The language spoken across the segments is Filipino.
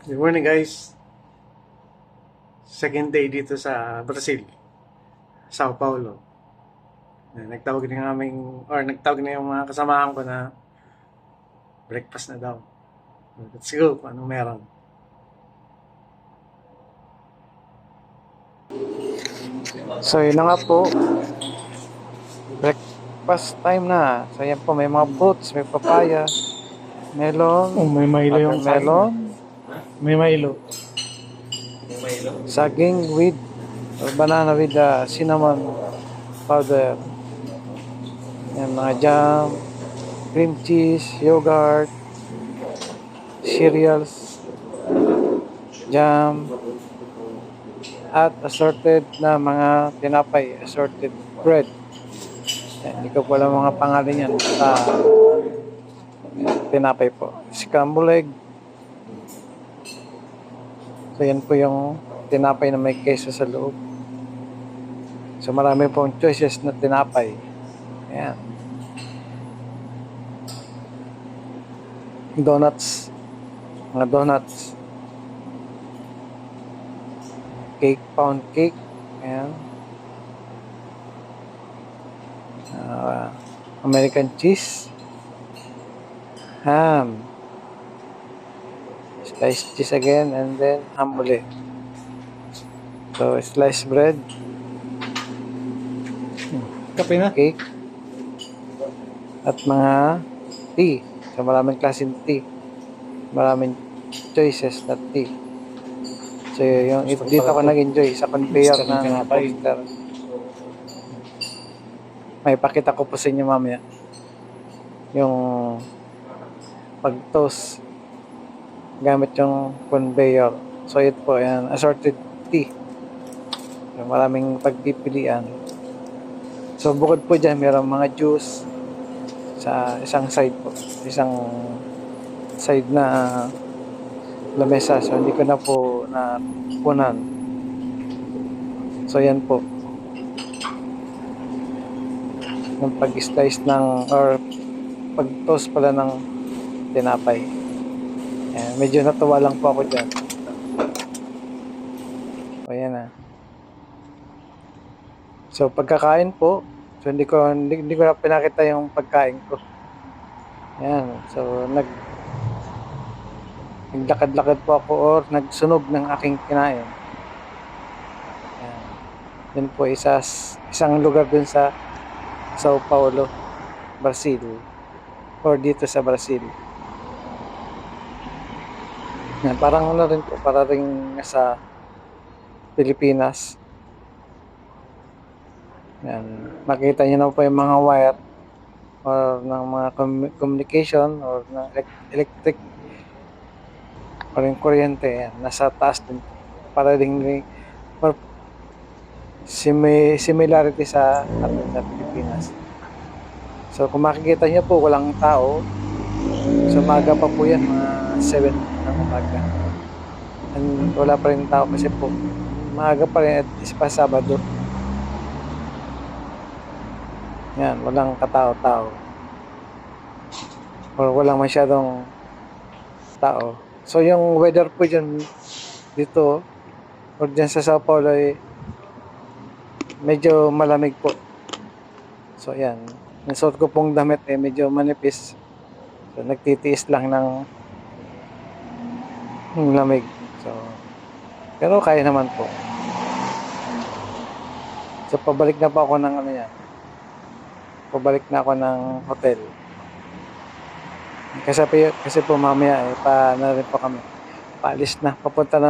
Good morning guys. Second day dito sa Brazil, Sao Paulo. Nagtawag na yung mga kasamahan ko na breakfast na daw. Let's go, kung anong meron. So yun na nga po, breakfast time na. So yan po, may mga fruits, may papaya, melon, may Milo yung melon, May Milo. saging with or banana with cinnamon powder. Yan, mga jam, cream cheese, yogurt, cereals, jam, at assorted na mga tinapay, assorted bread. Yan, hindi ko po alam mga pangalan yan. Tinapay po. Scrambled egg. So yan po yung tinapay na may queso sa loob. So marami pong choices na tinapay. Ayan. Donuts. Mga donuts. Cake, pound cake. Ayan. American cheese. Ham. Sliced cheese again and then ham ulit. So sliced bread. Kape na? Cake. At mga tea. So maraming klaseng tea. Maraming choices na tea. So yung dito ako nag-enjoy sa conveyor ng poster. May pakita ko po sa inyo mamaya. Yung pag-toast gamit yung conveyor. So ito po, yan, assorted tea. So, maraming pagpipilian. So bukod po dyan, mayroong mga juice sa isang side po. Isang side na lamesa. So hindi ko na po napunan. So yan po. Yung pag-slice ng or pag-toast pala ng tinapay. Ayan, medyo natuwa lang po ako dyan. O yan na. So pagkakain po, so hindi ko na pinakita yung pagkain ko. Ayan, so naglakad-lakad po ako or nagsunog ng aking kinain. Ayan. Yun po isang lugar dun sa Sao Paulo, Brazil. Or dito sa Brazil. Yan, parang ano rin po, para rin sa Pilipinas. Yan, makita niyo na po yung mga wire or ng mga communication or ng electric or yung kuryente. Yan, nasa taas din. Para rin or similarity sa atin sa Pilipinas. So kung makikita niyo po, walang tao. So umaga pa po yan, mga 7 ng umaga. And wala pa rin tao kasi po maaga pa rin at is pa Sabado. Yan, walang katao-tao. Or walang masyadong tao. So yung weather po dyan dito or dyan sa Sao Paulo ay medyo malamig po. So yan, yung suot ko pong damit eh medyo manipis. So nagtitiis lang ng lamig. So pero kaya naman po. So pabalik na po ako ng ano yan. Pabalik na ako ng hotel. Kasi po mamaya eh na rin po kami. Paalis na, papunta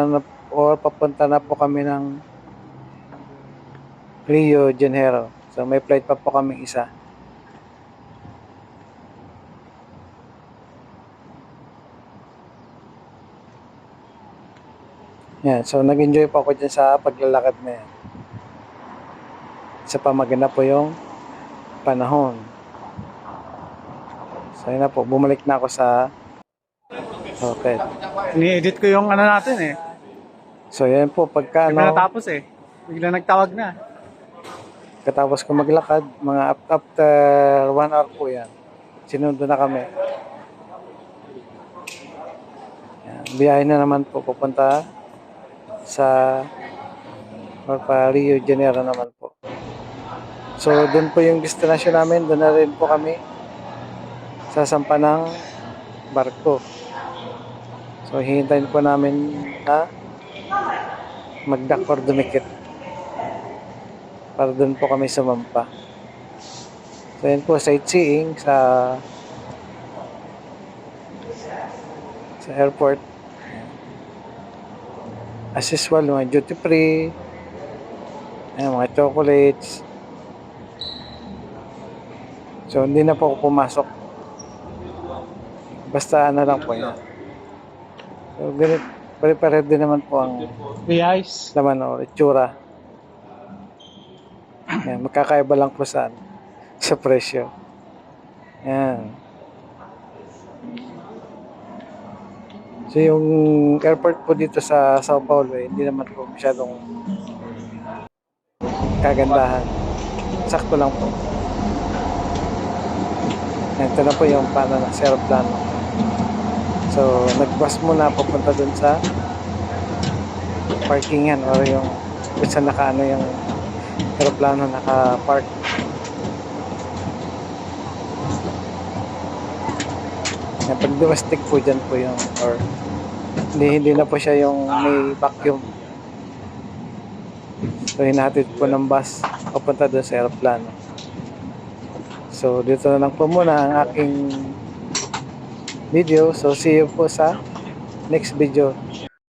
na po kami ng Rio de Janeiro. So may flight pa po kami isa. Yan, so nag-enjoy po ako dyan sa paglalakad na yan. Isa pa maganda po yung panahon. So yun na po, bumalik na ako sa hotel. Ni-edit ko yung ano natin eh. So yan po, pagka Di pa natapos eh. Bigla nagtawag na. katapos ko maglakad, mga after 1 hour po yan. Sinundo na kami. Yan. biyahe na naman po pupunta sa or pa Rio de Janeiro naman po. So, doon po yung destination namin. Doon na rin po kami sasampa ng barko. So, hihintayin po namin na magdak or dumikit para doon po kami sumampa. So, yun po, sightseeing sa airport. As usual, mga duty free, ayan, mga chocolates. So, hindi na po ako pumasok. Basta ano lang po yan. So, ganit, pare-pare din naman po ang Free ice. laman o itsura. Yan, magkakaiba lang po sa presyo. Yan. So, yung airport po dito sa Sao Paulo, hindi naman po masyadong kagandahan. Sakto lang po. Yan, ito na po yung paano na sa aeroplano. So, nag-bus muna papunta dun sa parkingan or yung kung saan nakaano yung aeroplano naka-park. Yan, pag domestic po dyan po yung or hindi na po siya yung may vacuum. So, hinahatid po ng bus papunta dun sa aeroplano. So, dito na lang po muna ang aking video. So, see you po sa next video.